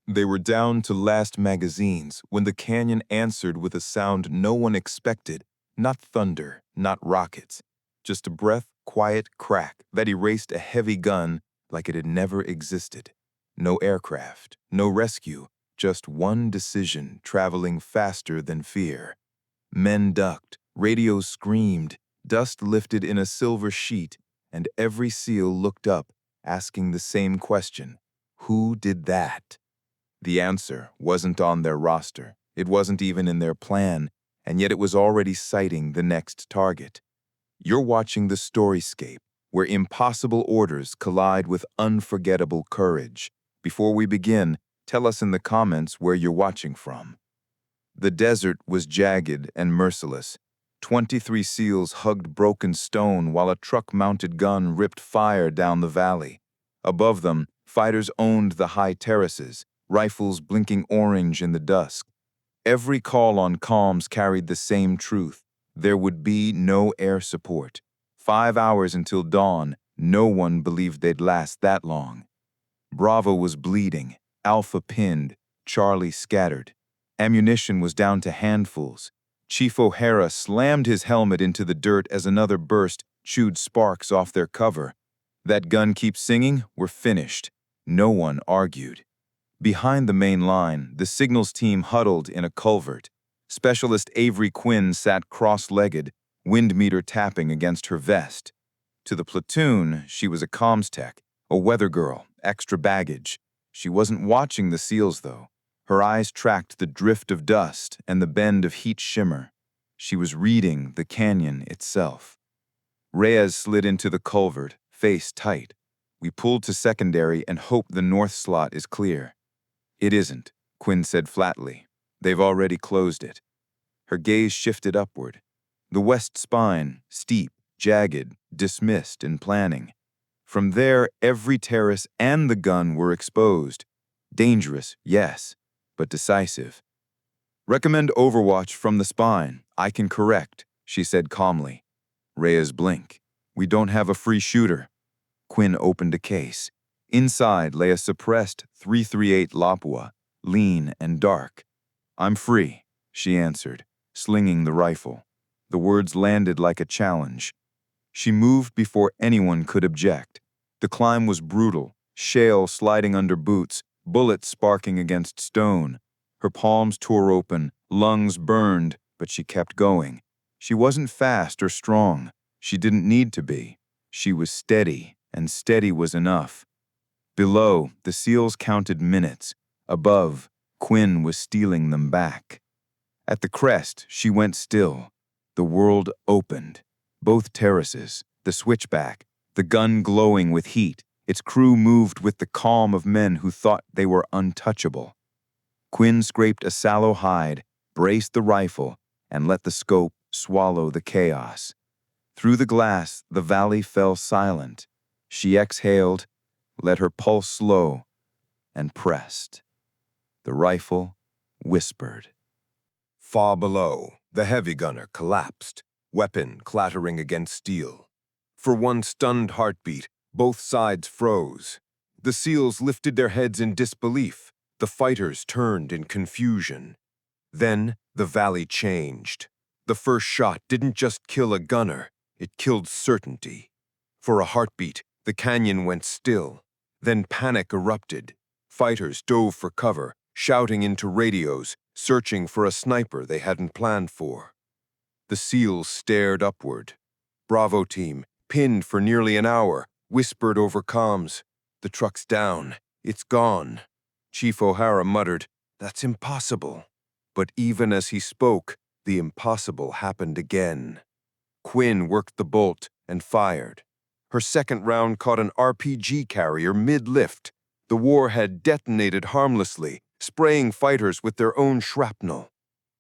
They were down to last magazines when the canyon answered with a sound no one expected. Not thunder, not rockets. Just a quiet crack that erased a heavy gun like it had never existed. No aircraft, no rescue, just one decision traveling faster than fear. Men ducked, radios screamed, dust lifted in a silver sheet, and every SEAL looked up, asking the same question: who did that? The answer wasn't on their roster. It wasn't even in their plan, and yet it was already sighting the next target. You're watching the Storyscape, where impossible orders collide with unforgettable courage. Before we begin, tell us in the comments where you're watching from. The desert was jagged and merciless. 23 SEALs hugged broken stone while a truck-mounted gun ripped fire down the valley. Above them, fighters owned the high terraces, rifles blinking orange in the dusk. Every call on comms carried the same truth: there would be no air support. 5 hours until dawn, no one believed they'd last that long. Bravo was bleeding, Alpha pinned, Charlie scattered. Ammunition was down to handfuls. Chief O'Hara slammed his helmet into the dirt as another burst chewed sparks off their cover. That gun keeps singing, we're finished. No one argued. Behind the main line, the signals team huddled in a culvert. Specialist Avery Quinn sat cross-legged, wind meter tapping against her vest. To the platoon, she was a comms tech, a weather girl, extra baggage. She wasn't watching the SEALs, though. Her eyes tracked the drift of dust and the bend of heat shimmer. She was reading the canyon itself. Reyes slid into the culvert, face tight. We pulled to secondary and hope the north slot is clear. It isn't, Quinn said flatly. They've already closed it. Her gaze shifted upward. The west spine, steep, jagged, dismissed in planning. From there, every terrace and the gun were exposed. Dangerous, yes, but decisive. Recommend overwatch from the spine. I can correct, she said calmly. Reyes blinked. We don't have a free shooter. Quinn opened a case. Inside lay a suppressed .338 Lapua, lean and dark. I'm free, she answered, slinging the rifle. The words landed like a challenge. She moved before anyone could object. The climb was brutal, shale sliding under boots, bullets sparking against stone. Her palms tore open, lungs burned, but she kept going. She wasn't fast or strong. She didn't need to be. She was steady, and steady was enough. Below, the SEALs counted minutes. Above, Quinn was stealing them back. At the crest, she went still. The world opened. Both terraces, the switchback, the gun glowing with heat, its crew moved with the calm of men who thought they were untouchable. Quinn scraped a sallow hide, braced the rifle, and let the scope swallow the chaos. Through the glass, the valley fell silent. She exhaled, let her pulse slow, and pressed. The rifle whispered. Far below, the heavy gunner collapsed, weapon clattering against steel. For one stunned heartbeat, both sides froze. The SEALs lifted their heads in disbelief. The fighters turned in confusion. Then the valley changed. The first shot didn't just kill a gunner, it killed certainty. For a heartbeat, the canyon went still. Then panic erupted. Fighters dove for cover, shouting into radios, searching for a sniper they hadn't planned for. The SEALs stared upward. Bravo team, pinned for nearly an hour, whispered over comms. The truck's down. It's gone. Chief O'Hara muttered, "That's impossible." But even as he spoke, the impossible happened again. Quinn worked the bolt and fired. Her second round caught an RPG carrier mid-lift. The warhead detonated harmlessly, spraying fighters with their own shrapnel.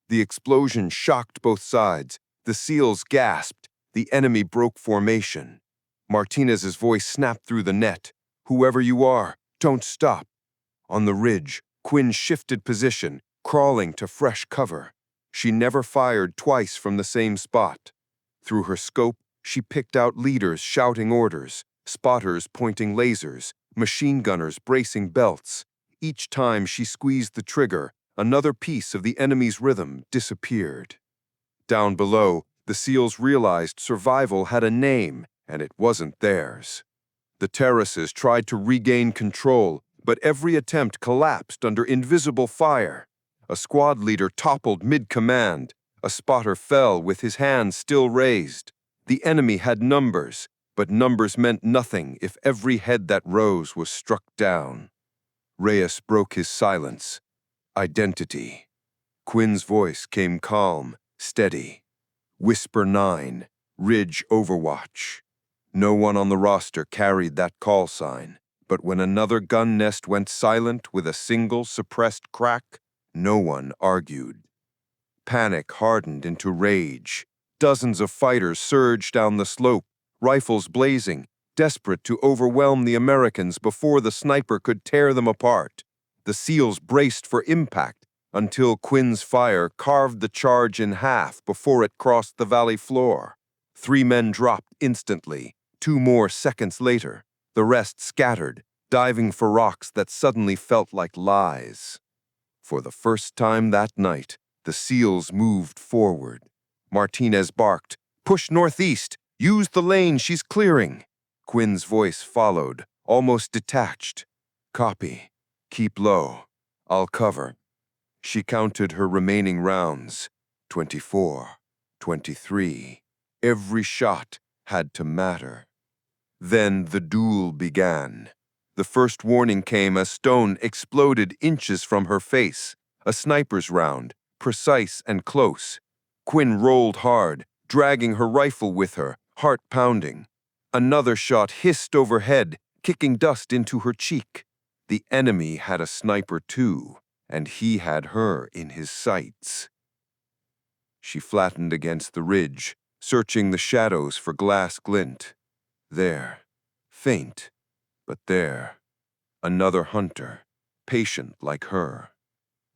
The explosion shocked both sides. The SEALs gasped. The enemy broke formation. Martinez's voice snapped through the net. "Whoever you are, don't stop." On the ridge, Quinn shifted position, crawling to fresh cover. She never fired twice from the same spot. Through her scope, she picked out leaders shouting orders, spotters pointing lasers, machine gunners bracing belts. Each time she squeezed the trigger, another piece of the enemy's rhythm disappeared. Down below, the SEALs realized survival had a name, and it wasn't theirs. The terraces tried to regain control, but every attempt collapsed under invisible fire. A squad leader toppled mid-command. A spotter fell with his hands still raised. The enemy had numbers, but numbers meant nothing if every head that rose was struck down. Reyes broke his silence. Identity. Quinn's voice came calm, steady. Whisper 9, Ridge Overwatch. No one on the roster carried that call sign, but when another gun nest went silent with a single suppressed crack, no one argued. Panic hardened into rage. Dozens of fighters surged down the slope, rifles blazing, desperate to overwhelm the Americans before the sniper could tear them apart. The SEALs braced for impact until Quinn's fire carved the charge in half before it crossed the valley floor. 3 men dropped instantly, 2 more seconds later. The rest scattered, diving for rocks that suddenly felt like lies. For the first time that night, the SEALs moved forward. Martinez barked, "Push northeast! Use the lane she's clearing!" Quinn's voice followed, almost detached. "Copy. Keep low. I'll cover." She counted her remaining rounds. 24, 23. Every shot had to matter. Then the duel began. The first warning came as stone exploded inches from her face. A sniper's round, precise and close. Quinn rolled hard, dragging her rifle with her, heart pounding. Another shot hissed overhead, kicking dust into her cheek. The enemy had a sniper too, and he had her in his sights. She flattened against the ridge, searching the shadows for glass glint. There, faint, but there, another hunter, patient like her.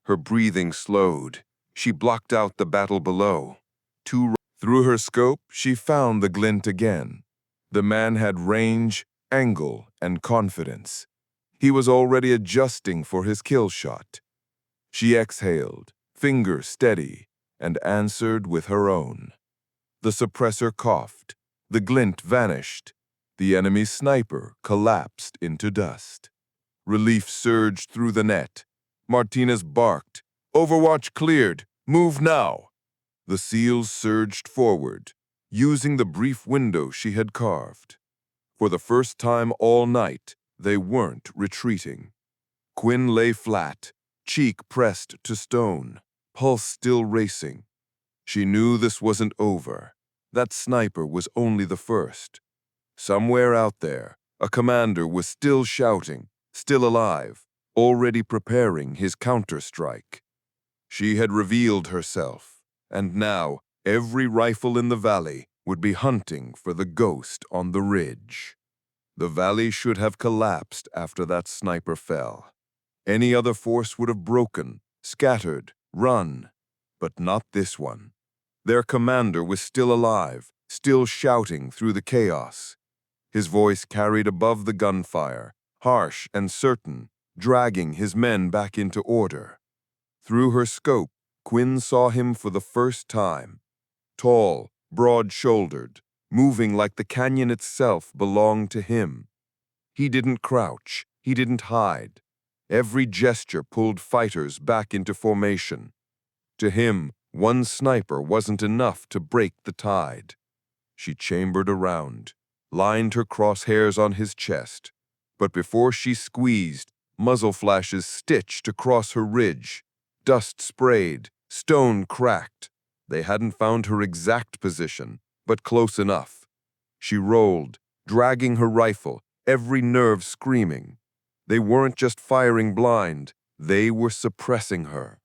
Her breathing slowed. She blocked out the battle below. Through her scope, she found the glint again. The man had range, angle, and confidence. He was already adjusting for his kill shot. She exhaled, finger steady, and answered with her own. The suppressor coughed. The glint vanished. The enemy sniper collapsed into dust. Relief surged through the net. Martinez barked, "Overwatch cleared! Move now!" The SEALs surged forward, using the brief window she had carved. For the first time all night, they weren't retreating. Quinn lay flat, cheek pressed to stone, pulse still racing. She knew this wasn't over. That sniper was only the first. Somewhere out there, a commander was still shouting, still alive, already preparing his counterstrike. She had revealed herself. And now, every rifle in the valley would be hunting for the ghost on the ridge. The valley should have collapsed after that sniper fell. Any other force would have broken, scattered, run. But not this one. Their commander was still alive, still shouting through the chaos. His voice carried above the gunfire, harsh and certain, dragging his men back into order. Through her scope, Quinn saw him for the first time. Tall, broad-shouldered, moving like the canyon itself belonged to him. He didn't crouch, he didn't hide. Every gesture pulled fighters back into formation. To him, one sniper wasn't enough to break the tide. She chambered around, lined her crosshairs on his chest. But before she squeezed, muzzle flashes stitched across her ridge. Dust sprayed, stone cracked. They hadn't found her exact position, but close enough. She rolled, dragging her rifle, every nerve screaming. They weren't just firing blind, they were suppressing her.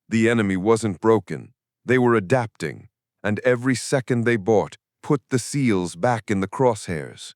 The enemy wasn't broken, they were adapting, and every second they bought put the SEALs back in the crosshairs.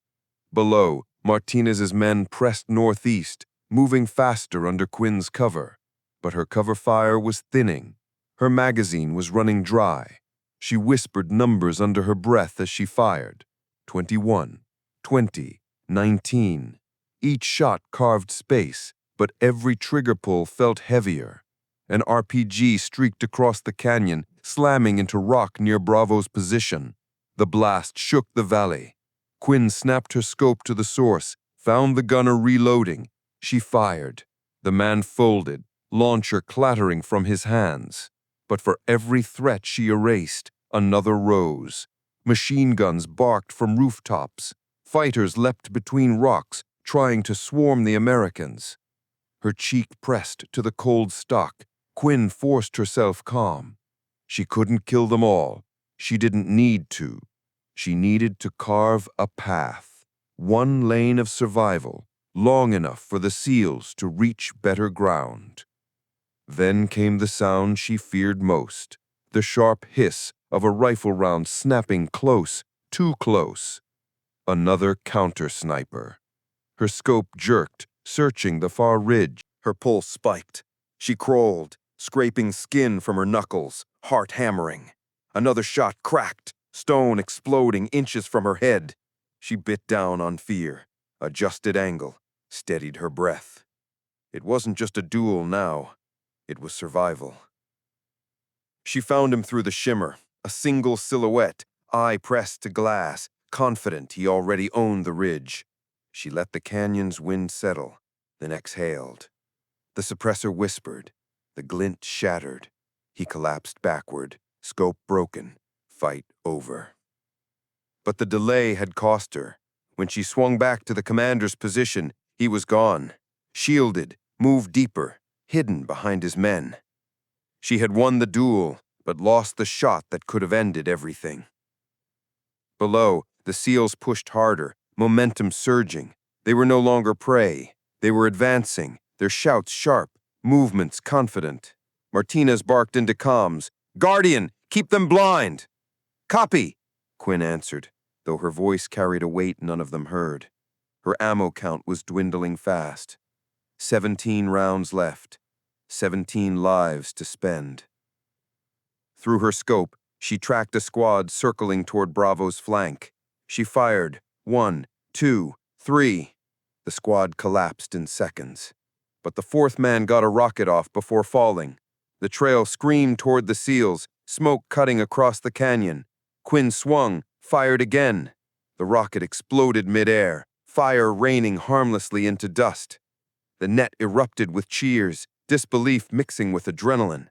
Below, Martinez's men pressed northeast, moving faster under Quinn's cover. But her cover fire was thinning. Her magazine was running dry. She whispered numbers under her breath as she fired. 21, 20, 19. Each shot carved space, but every trigger pull felt heavier. An RPG streaked across the canyon, slamming into rock near Bravo's position. The blast shook the valley. Quinn snapped her scope to the source, found the gunner reloading. She fired. The man folded, launcher clattering from his hands. But for every threat she erased, another rose. Machine guns barked from rooftops. Fighters leapt between rocks, trying to swarm the Americans. Her cheek pressed to the cold stock. Quinn forced herself calm. She couldn't kill them all. She didn't need to. She needed to carve a path. One lane of survival, long enough for the SEALs to reach better ground. Then came the sound she feared most, the sharp hiss of a rifle round snapping close, too close. Another counter-sniper. Her scope jerked, searching the far ridge. Her pulse spiked. She crawled, scraping skin from her knuckles, heart hammering. Another shot cracked, stone exploding inches from her head. She bit down on fear, adjusted angle, steadied her breath. It wasn't just a duel now. It was survival. She found him through the shimmer, a single silhouette, eye pressed to glass, confident he already owned the ridge. She let the canyon's wind settle, then exhaled. The suppressor whispered. The glint shattered. He collapsed backward, scope broken, fight over. But the delay had cost her. When she swung back to the commander's position, he was gone. Shielded, moved deeper, hidden behind his men. She had won the duel, but lost the shot that could have ended everything. Below, the SEALs pushed harder, momentum surging. They were no longer prey. They were advancing, their shouts sharp, movements confident. Martinez barked into comms. "Guardian, keep them blind!" "Copy," Quinn answered, though her voice carried a weight none of them heard. Her ammo count was dwindling fast. 17 rounds left. 17 lives to spend. Through her scope, she tracked a squad circling toward Bravo's flank. She fired. 1, 2, 3. The squad collapsed in seconds. But the fourth man got a rocket off before falling. The trail screamed toward the SEALs, smoke cutting across the canyon. Quinn swung, fired again. The rocket exploded midair, fire raining harmlessly into dust. The net erupted with cheers, disbelief mixing with adrenaline.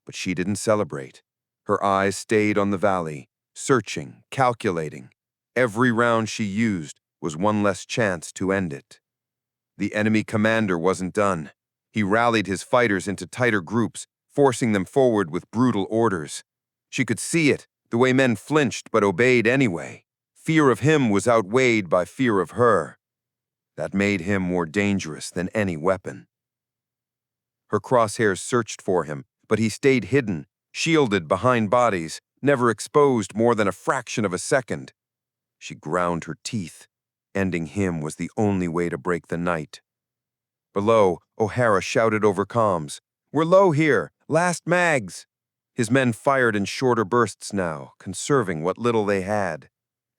But she didn't celebrate. Her eyes stayed on the valley, searching, calculating. Every round she used was one less chance to end it. The enemy commander wasn't done. He rallied his fighters into tighter groups, forcing them forward with brutal orders. She could see it, the way men flinched but obeyed anyway. Fear of him was outweighed by fear of her. That made him more dangerous than any weapon. Her crosshairs searched for him, but he stayed hidden, shielded behind bodies, never exposed more than a fraction of a second. She ground her teeth. Ending him was the only way to break the night. Below, O'Hara shouted over comms, "We're low here, last mags!" His men fired in shorter bursts now, conserving what little they had.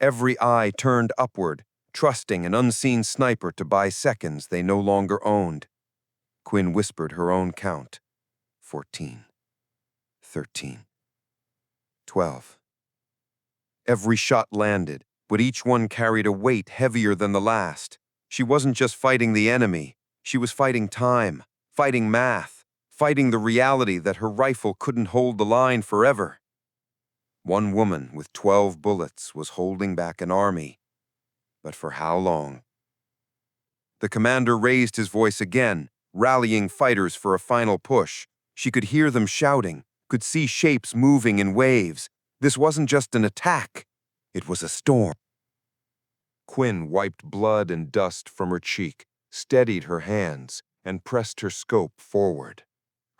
Every eye turned upward, trusting an unseen sniper to buy seconds they no longer owned. Quinn whispered her own count. 14. 13. 12. Every shot landed, but each one carried a weight heavier than the last. She wasn't just fighting the enemy. She was fighting time, fighting math, fighting the reality that her rifle couldn't hold the line forever. One woman with 12 bullets was holding back an army. But for how long? The commander raised his voice again, rallying fighters for a final push. She could hear them shouting, could see shapes moving in waves. This wasn't just an attack. It was a storm. Quinn wiped blood and dust from her cheek, steadied her hands, and pressed her scope forward.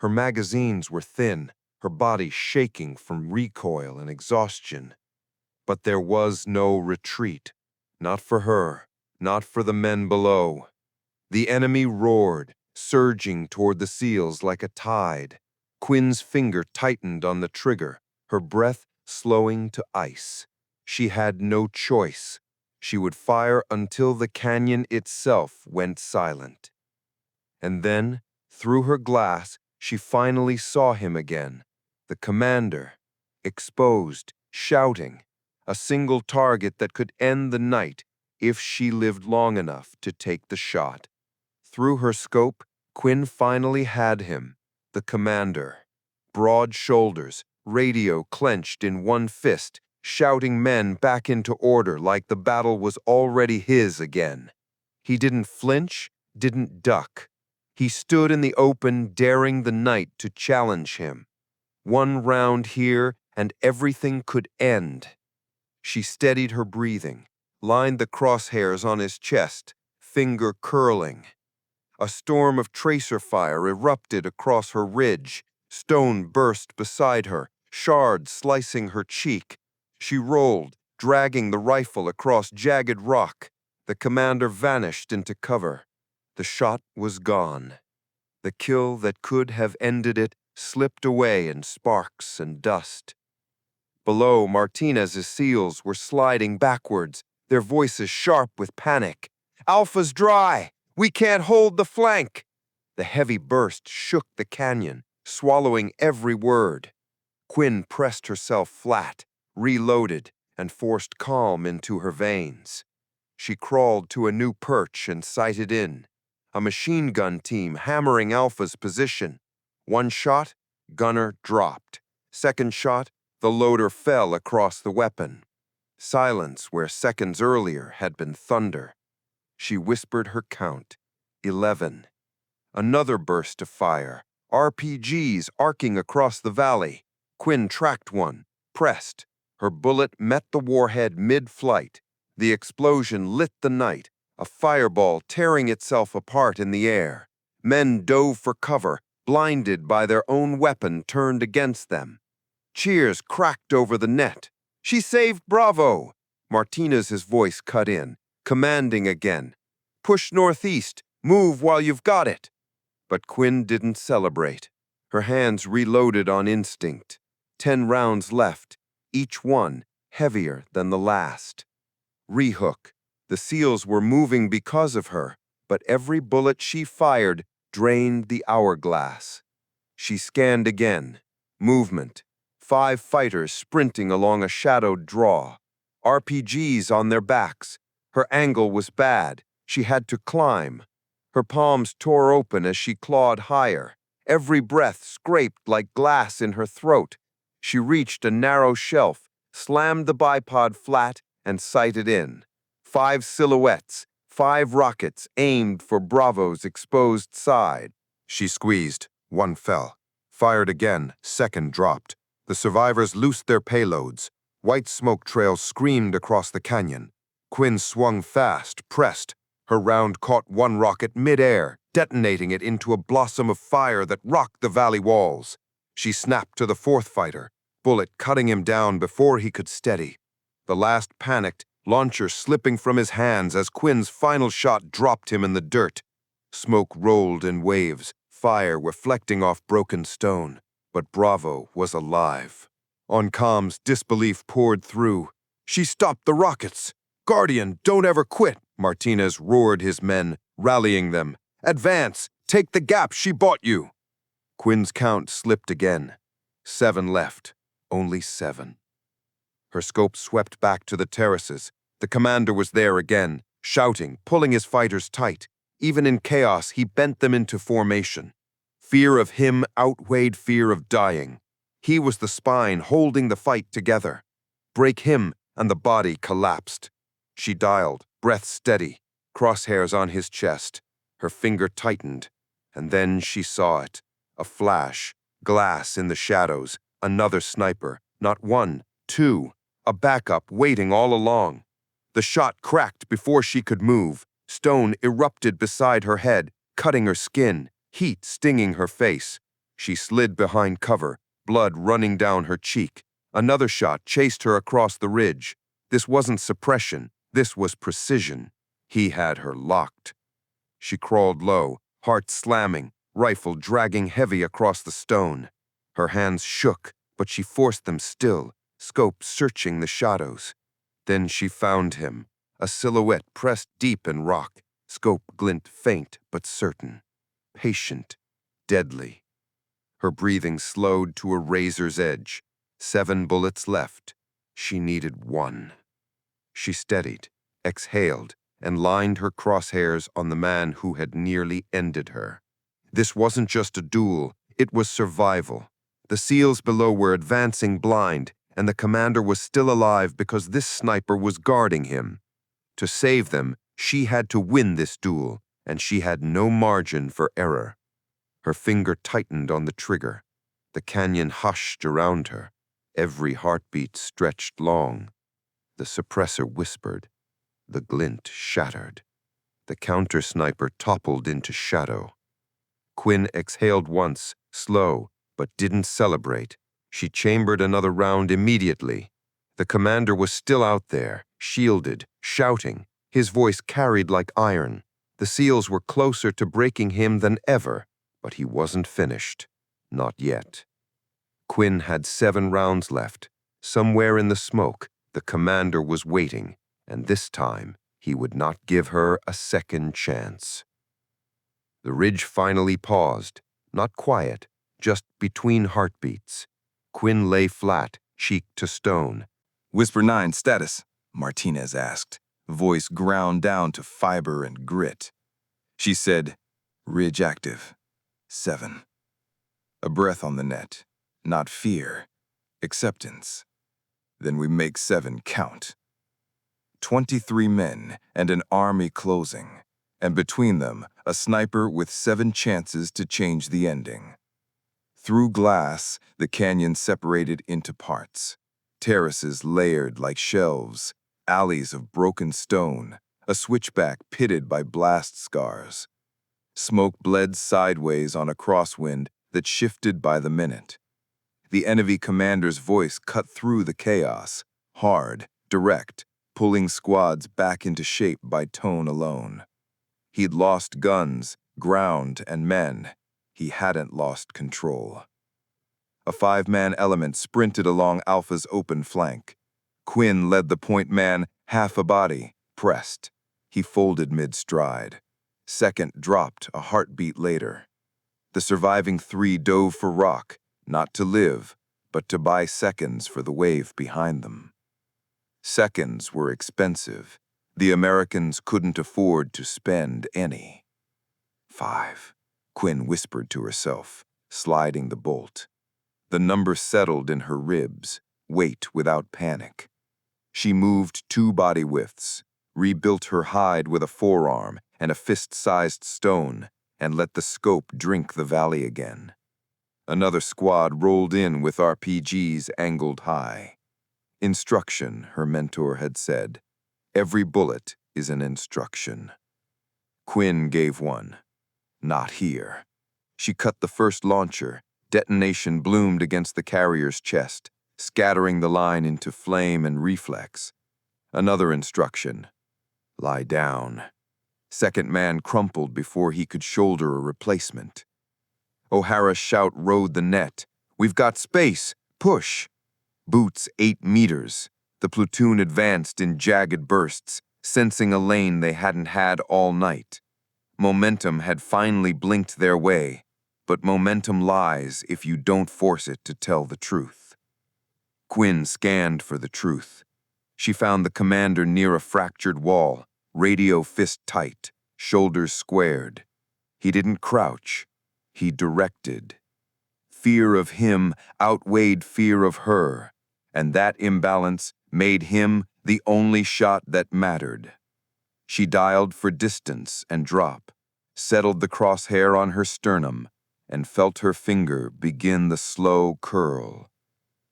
Her magazines were thin, her body shaking from recoil and exhaustion. But there was no retreat. Not for her, not for the men below. The enemy roared, surging toward the SEALs like a tide. Quinn's finger tightened on the trigger, her breath slowing to ice. She had no choice. She would fire until the canyon itself went silent. And then, through her glass, she finally saw him again. The commander, exposed, shouting, a single target that could end the night if she lived long enough to take the shot. Through her scope, Quinn finally had him, the commander. Broad shoulders, radio clenched in one fist, shouting men back into order like the battle was already his again. He didn't flinch, didn't duck. He stood in the open, daring the night to challenge him. One round here, and everything could end. She steadied her breathing, lined the crosshairs on his chest, finger curling. A storm of tracer fire erupted across her ridge. Stone burst beside her, shards slicing her cheek. She rolled, dragging the rifle across jagged rock. The commander vanished into cover. The shot was gone. The kill that could have ended it slipped away in sparks and dust. Below, Martinez's SEALs were sliding backwards, their voices sharp with panic. "Alpha's dry! We can't hold the flank!" The heavy burst shook the canyon, swallowing every word. Quinn pressed herself flat, reloaded, and forced calm into her veins. She crawled to a new perch and sighted in. A machine gun team hammering Alpha's position. One shot, gunner dropped. Second shot, the loader fell across the weapon. Silence where seconds earlier had been thunder. She whispered her count. 11. Another burst of fire. RPGs arcing across the valley. Quinn tracked one, pressed. Her bullet met the warhead mid-flight. The explosion lit the night, a fireball tearing itself apart in the air. Men dove for cover, blinded by their own weapon turned against them. Cheers cracked over the net. "She saved Bravo!" Martinez's voice cut in, commanding again. "Push northeast, move while you've got it." But Quinn didn't celebrate. Her hands reloaded on instinct. 10 rounds left, each one heavier than the last. Rehook. The SEALs were moving because of her, but every bullet she fired drained the hourglass. She scanned again. Movement. 5 fighters sprinting along a shadowed draw. RPGs on their backs. Her angle was bad. She had to climb. Her palms tore open as she clawed higher. Every breath scraped like glass in her throat. She reached a narrow shelf, slammed the bipod flat, and sighted in. 5 silhouettes, 5 rockets aimed for Bravo's exposed side. She squeezed. One fell. Fired again. Second dropped. The survivors loosed their payloads. White smoke trails screamed across the canyon. Quinn swung fast, pressed. Her round caught one rocket mid-air, detonating it into a blossom of fire that rocked the valley walls. She snapped to the 4th fighter, bullet cutting him down before he could steady. The last panicked, launcher slipping from his hands as Quinn's final shot dropped him in the dirt. Smoke rolled in waves, fire reflecting off broken stone. But Bravo was alive. On comms, disbelief poured through. "She stopped the rockets! Guardian, don't ever quit!" Martinez roared his men, rallying them. "Advance! Take the gap she bought you!" Quinn's count slipped again. 7 left. Only 7. Her scope swept back to the terraces. The commander was there again, shouting, pulling his fighters tight. Even in chaos, he bent them into formation. Fear of him outweighed fear of dying. He was the spine holding the fight together. Break him, and the body collapsed. She dialed, breath steady, crosshairs on his chest. Her finger tightened, and then she saw it. A flash, glass in the shadows, another sniper, not 1, 2, a backup waiting all along. The shot cracked before she could move. Stone erupted beside her head, cutting her skin, heat stinging her face. She slid behind cover, blood running down her cheek. Another shot chased her across the ridge. This wasn't suppression, this was precision. He had her locked. She crawled low, heart slamming, rifle dragging heavy across the stone. Her hands shook, but she forced them still, scope searching the shadows. Then she found him, a silhouette pressed deep in rock, scope glint faint but certain. patient, deadly. Her breathing slowed to a razor's edge. 7 bullets left. She needed 1. She steadied, exhaled, and lined her crosshairs on the man who had nearly ended her. This wasn't just a duel, it was survival. The SEALs below were advancing blind, and the commander was still alive because this sniper was guarding him. To save them, she had to win this duel, and she had no margin for error. Her finger tightened on the trigger. The canyon hushed around her. Every heartbeat stretched long. The suppressor whispered. The glint shattered. The counter-sniper toppled into shadow. Quinn exhaled once, slow, but didn't celebrate. She chambered another round immediately. The commander was still out there, shielded, shouting. His voice carried like iron. The SEALs were closer to breaking him than ever, but he wasn't finished. Not yet. Quinn had 7 rounds left. Somewhere in the smoke, the commander was waiting, and this time he would not give her a second chance. The ridge finally paused, not quiet, just between heartbeats. Quinn lay flat, cheek to stone. Whisper 9, status, Martinez asked, voice ground down to fiber and grit. She said, ridge active, 7. A breath on the net, not fear, acceptance. Then we make 7 count. 23 men and an army closing, and between them, a sniper with 7 chances to change the ending. Through glass, the canyon separated into parts. Terraces layered like shelves, alleys of broken stone, a switchback pitted by blast scars. Smoke bled sideways on a crosswind that shifted by the minute. The enemy commander's voice cut through the chaos, hard, direct, pulling squads back into shape by tone alone. He'd lost guns, ground, and men. He hadn't lost control. A 5-man element sprinted along Alpha's open flank. Quinn led the point man, half a body, pressed. He folded mid-stride. Second dropped a heartbeat later. The surviving 3 dove for rock, not to live, but to buy seconds for the wave behind them. Seconds were expensive. The Americans couldn't afford to spend any. 5, Quinn whispered to herself, sliding the bolt. The number settled in her ribs, weight without panic. She moved 2 body widths, rebuilt her hide with a forearm and a fist-sized stone, and let the scope drink the valley again. Another squad rolled in with RPGs angled high. Instruction, her mentor had said. Every bullet is an instruction. Quinn gave one. Not here. She cut the first launcher. Detonation bloomed against the carrier's chest, scattering the line into flame and reflex. Another instruction. Lie down. Second man crumpled before he could shoulder a replacement. O'Hara's shout rode the net. We've got space. Push. Boots 8 meters. The platoon advanced in jagged bursts, sensing a lane they hadn't had all night. Momentum had finally blinked their way, but momentum lies if you don't force it to tell the truth. Quinn scanned for the truth. She found the commander near a fractured wall, radio fist tight, shoulders squared. He didn't crouch. He directed. Fear of him outweighed fear of her, and that imbalance made him the only shot that mattered. She dialed for distance and drop, settled the crosshair on her sternum, and felt her finger begin the slow curl.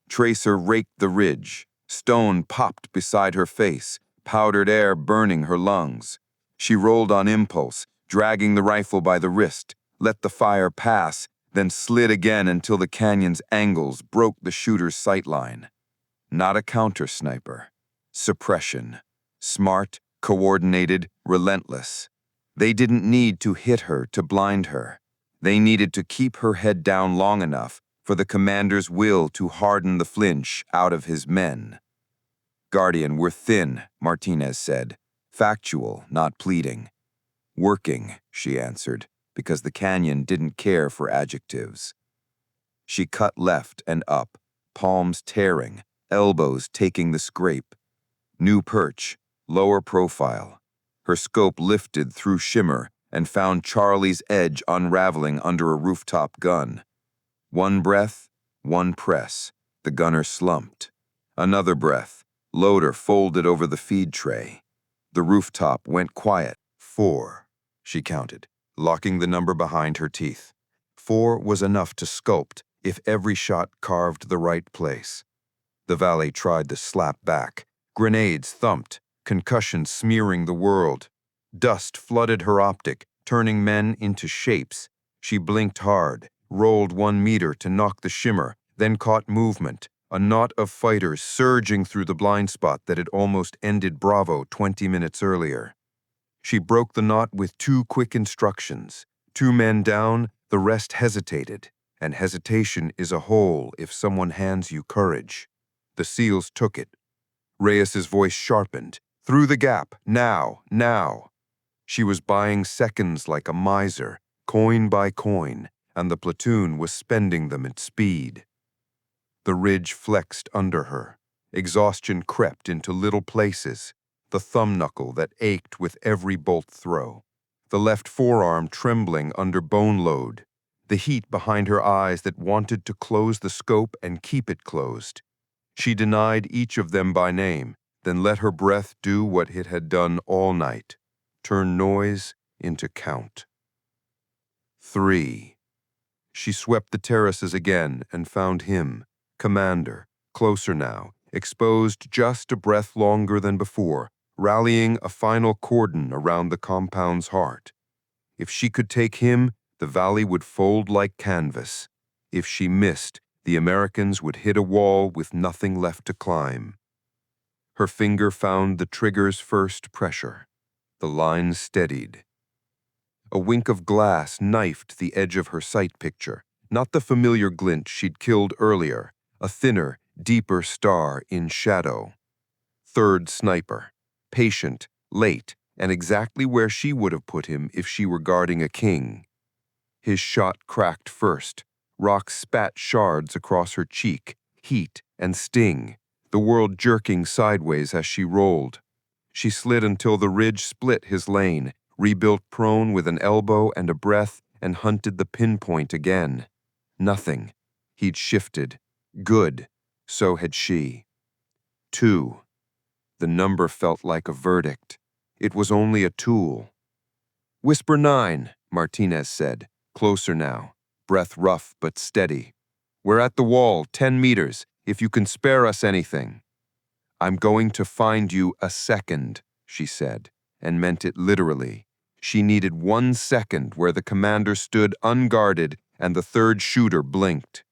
Tracer raked the ridge. Stone popped beside her face, powdered air burning her lungs. She rolled on impulse, dragging the rifle by the wrist, let the fire pass, then slid again until the canyon's angles broke the shooter's sightline. Not a counter-sniper. Suppression. Smart, coordinated, relentless. They didn't need to hit her to blind her. They needed to keep her head down long enough for the commander's will to harden the flinch out of his men. Guardian, we're thin, Martinez said. Factual, not pleading. Working, she answered. because the canyon didn't care for adjectives. She cut left and up, palms tearing, elbows taking the scrape. New perch, lower profile. Her scope lifted through shimmer and found Charlie's edge unraveling under a rooftop gun. One breath, one press. The gunner slumped. Another breath. Loader folded over the feed tray. The rooftop went quiet. 4, she counted, locking the number behind her teeth. 4 was enough to sculpt if every shot carved the right place. The valet tried to slap back. Grenades thumped, concussion smearing the world. Dust flooded her optic, turning men into shapes. She blinked hard, rolled 1 meter to knock the shimmer, then caught movement, a knot of fighters surging through the blind spot that had almost ended Bravo 20 minutes earlier. She broke the knot with 2 quick instructions. 2 men down, the rest hesitated, and hesitation is a hole if someone hands you courage. The SEALs took it. Reyes's voice sharpened. Through the gap, now, now. She was buying seconds like a miser, coin by coin, and the platoon was spending them at speed. The ridge flexed under her. Exhaustion crept into little places, the thumb knuckle that ached with every bolt throw, the left forearm trembling under bone load, the heat behind her eyes that wanted to close the scope and keep it closed. She denied each of them by name, then let her breath do what it had done all night, turn noise into count. 3. She swept the terraces again and found him, commander, closer now, exposed just a breath longer than before, rallying a final cordon around the compound's heart. If she could take him, the valley would fold like canvas. If she missed, the Americans would hit a wall with nothing left to climb. Her finger found the trigger's first pressure. The line steadied. A wink of glass knifed the edge of her sight picture, not the familiar glint she'd killed earlier, a thinner, deeper star in shadow. 3rd sniper, patient, late, and exactly where she would have put him if she were guarding a king. His shot cracked first. Rock spat shards across her cheek, heat and sting, the world jerking sideways as she rolled. She slid until the ridge split his lane, rebuilt prone with an elbow and a breath, and hunted the pinpoint again. Nothing. He'd shifted. Good. So had she. 2. The number felt like a verdict. It was only a tool. Whisper 9, Martinez said, closer now. Breath rough but steady. We're at the wall, 10 meters, if you can spare us anything. I'm going to find you a second, she said, and meant it literally. She needed 1 second where the commander stood unguarded and the 3rd shooter blinked.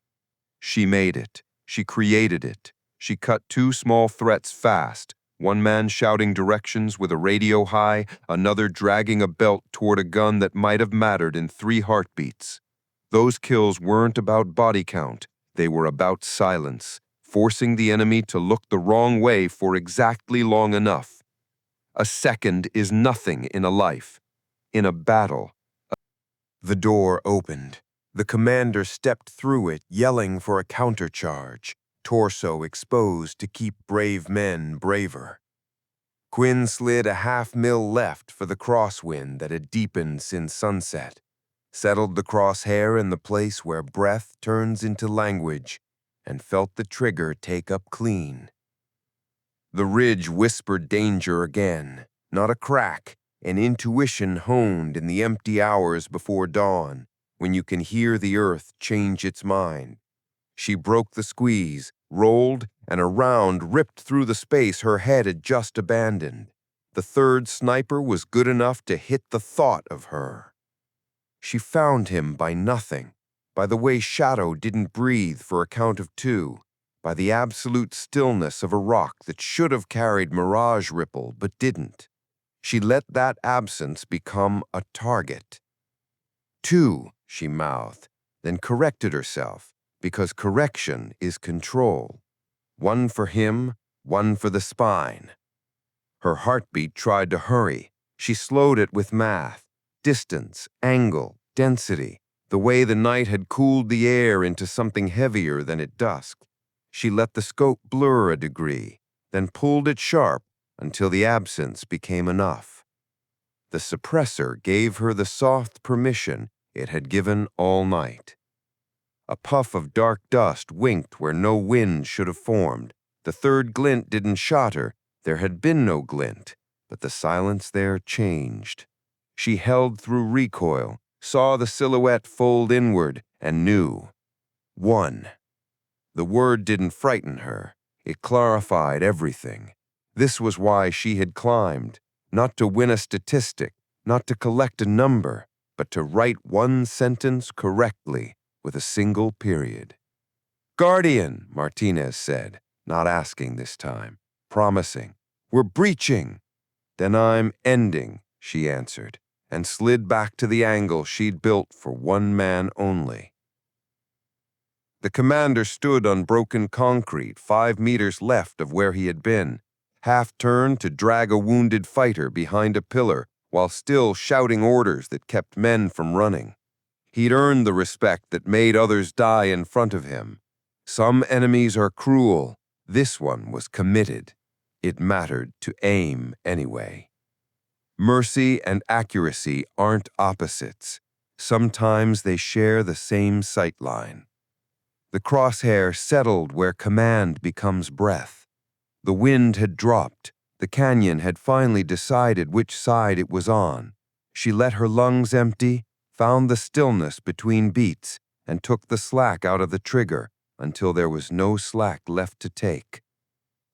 She made it. She created it. She cut 2 small threats fast, 1 man shouting directions with a radio high, another dragging a belt toward a gun that might have mattered in 3 heartbeats. Those kills weren't about body count, they were about silence, forcing the enemy to look the wrong way for exactly long enough. A second is nothing in a life. In a battle. The door opened. The commander stepped through it, yelling for a countercharge, torso exposed to keep brave men braver. Quinn slid a half-mil left for the crosswind that had deepened since sunset. Settled the crosshair in the place where breath turns into language, and felt the trigger take up clean. The ridge whispered danger again, not a crack, an intuition honed in the empty hours before dawn, when you can hear the earth change its mind. She broke the squeeze, rolled, and a round ripped through the space her head had just abandoned. The 3rd sniper was good enough to hit the thought of her. She found him by nothing, by the way shadow didn't breathe for a count of 2, by the absolute stillness of a rock that should have carried mirage ripple but didn't. She let that absence become a target. 2, she mouthed, then corrected herself, because correction is control. 1 for him, 1 for the spine. Her heartbeat tried to hurry. She slowed it with math. Distance, angle, Density, the way the night had cooled the air into something heavier than at dusk. She let the scope blur a degree, then pulled it sharp until the absence became enough. The suppressor gave her the soft permission it had given all night. A puff of dark dust winked where no wind should have formed. The third glint didn't shatter. There had been no glint, but the silence there changed. She held through recoil, saw the silhouette fold inward, and knew. One. The word didn't frighten her. It clarified everything. This was why she had climbed, not to win a statistic, not to collect a number, but to write one sentence correctly with a single period. "Guardian," Martinez said, not asking this time, promising. "We're breaching." "Then I'm ending," she answered, and slid back to the angle she'd built for one man only. The commander stood on broken concrete 5 meters left of where he had been, half-turned to drag a wounded fighter behind a pillar while still shouting orders that kept men from running. He'd earned the respect that made others die in front of him. Some enemies are cruel. This one was committed. It mattered to aim anyway. Mercy and accuracy aren't opposites. Sometimes they share the same sightline. The crosshair settled where command becomes breath. The wind had dropped. The canyon had finally decided which side it was on. She let her lungs empty, found the stillness between beats, and took the slack out of the trigger until there was no slack left to take.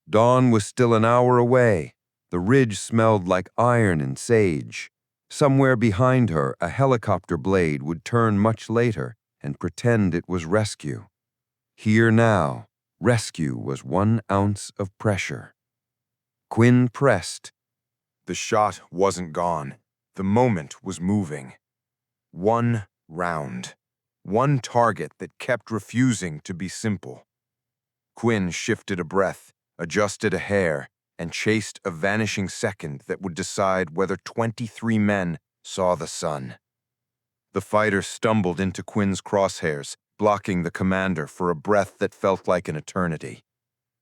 Dawn was still an hour away. The ridge smelled like iron and sage. Somewhere behind her, a helicopter blade would turn much later and pretend it was rescue. Here now, rescue was 1 ounce of pressure. Quinn pressed. The shot wasn't gone. The moment was moving. 1 round. 1 target that kept refusing to be simple. Quinn shifted a breath, adjusted a hair, and chased a vanishing second that would decide whether 23 men saw the sun. The fighter stumbled into Quinn's crosshairs, blocking the commander for a breath that felt like an eternity.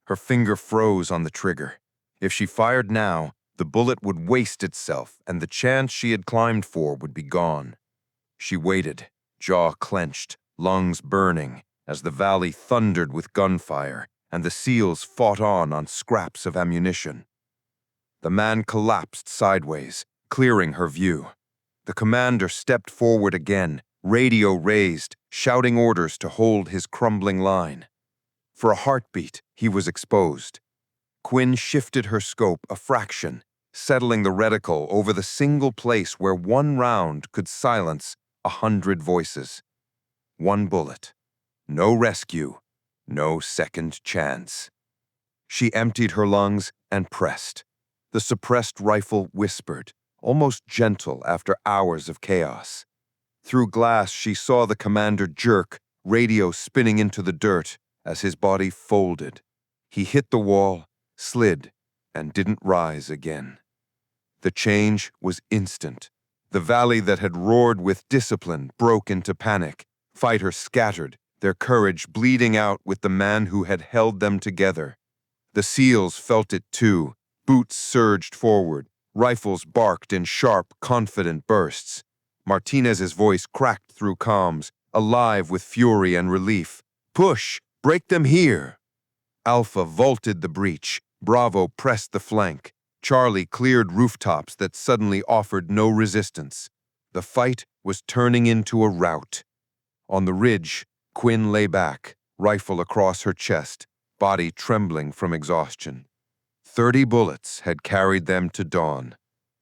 Her finger froze on the trigger. If she fired now, the bullet would waste itself, and the chance she had climbed for would be gone. She waited, jaw clenched, lungs burning, as the valley thundered with gunfire, and the SEALs fought on scraps of ammunition. The man collapsed sideways, clearing her view. The commander stepped forward again, radio raised, shouting orders to hold his crumbling line. For a heartbeat, he was exposed. Quinn shifted her scope a fraction, settling the reticle over the single place where 1 round could silence 100 voices. 1 bullet. No rescue. No second chance. She emptied her lungs and pressed. The suppressed rifle whispered, almost gentle after hours of chaos. Through glass, she saw the commander jerk, radio spinning into the dirt as his body folded. He hit the wall, slid, and didn't rise again. The change was instant. The valley that had roared with discipline broke into panic. Fighters scattered, their courage bleeding out with the man who had held them together. The SEALs felt it too. Boots surged forward. Rifles barked in sharp, confident bursts. Martinez's voice cracked through comms, alive with fury and relief. "Push! Break them here!" Alpha vaulted the breach. Bravo pressed the flank. Charlie cleared rooftops that suddenly offered no resistance. The fight was turning into a rout. On the ridge, Quinn lay back, rifle across her chest, body trembling from exhaustion. 30 bullets had carried them to dawn.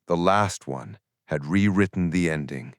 The last one had rewritten the ending.